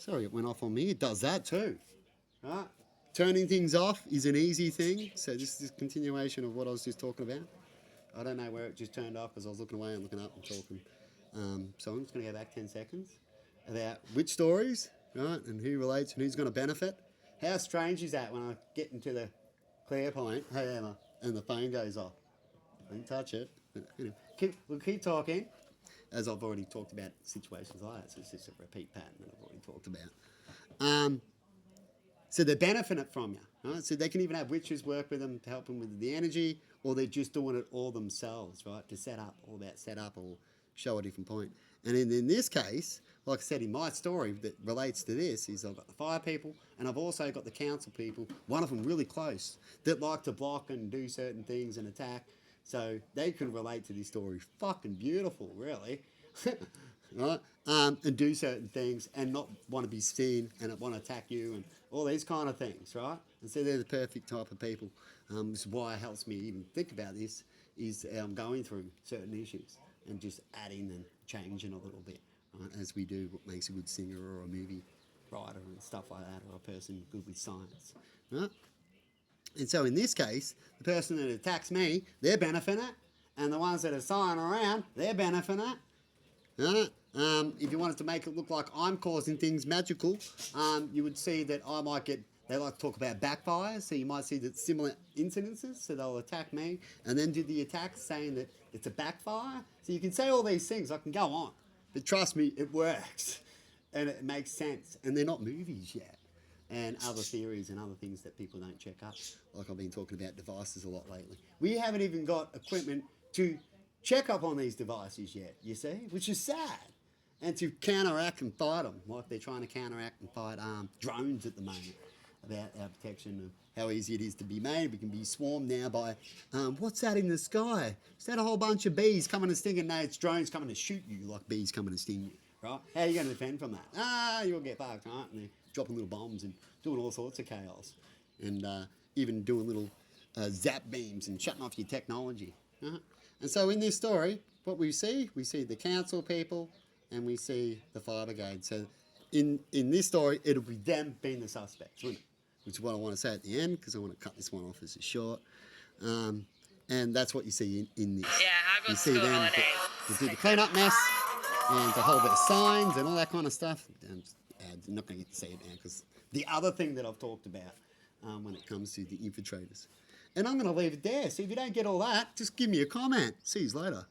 Sorry, it went off on me. It does that too. Right? Turning things off is an easy thing. So this is a continuation of what I was just talking about. I don't know where it just turned off because I was looking away and looking up and talking. So I'm just going to go back 10 seconds about which stories, right, and who relates and who's going to benefit. How strange is that when I get into the clear point, hey Emma, and the phone goes off? I didn't touch it. We'll keep talking, as I've already talked about situations like that. So it's just a repeat pattern that I've already talked about. So they're benefiting from you. Right? So they can even have witches work with them to help them with the energy, or they're just doing it all themselves, right? To set up, all about set up or show a different point. And in this case, like I said in my story that relates to this, is I've got the fire people and I've also got the council people, one of them really close, that like to block and do certain things and attack. So they can relate to this story. Fucking beautiful, really. Right? And do certain things and not want to be seen and want to attack you and all these kind of things, right? And so they're the perfect type of people. This is why it helps me even think about this, is going through certain issues and just adding and changing a little bit, right? As we do what makes a good singer or a movie writer and stuff like that, or a person good with science, right? And so in this case, the person that attacks me, they're benefiting it, and the ones that are sighing around, they're benefiting it. Right? If you wanted to make it look like I'm causing things magical, you would see that I might get, they like to talk about backfires, so you might see that similar incidences, so they'll attack me and then do the attack saying that it's a backfire. So you can say all these things, I can go on, but trust me, it works and it makes sense, and they're not movies yet. And other theories and other things that people don't check up. Like I've been talking about devices a lot lately. We haven't even got equipment to check up on these devices yet, you see, which is sad. And to counteract and fight them, like they're trying to counteract and fight drones at the moment, about our protection and how easy it is to be made. We can be swarmed now by, what's that in the sky? Is that a whole bunch of bees coming and stinging? No, it's drones coming to shoot you like bees coming to sting you, right? How are you going to defend from that? You'll get fucked, right? And they're dropping little bombs and doing all sorts of chaos. And even doing little zap beams and shutting off your technology. Right? And so in this story, what we see the council people and we see the fire brigade. So in this story, it'll be them being the suspects, wouldn't it? Which is what I want to say at the end, because I want to cut this one off as a short. And that's what you see in this. Yeah, I go you to see school them holidays. to do the clean-up mess and to hold their signs and all that kind of stuff. I'm not going to get to say it now because the other thing that I've talked about when it comes to the infiltrators. And I'm going to leave it there. So if you don't get all that, just give me a comment. See you later.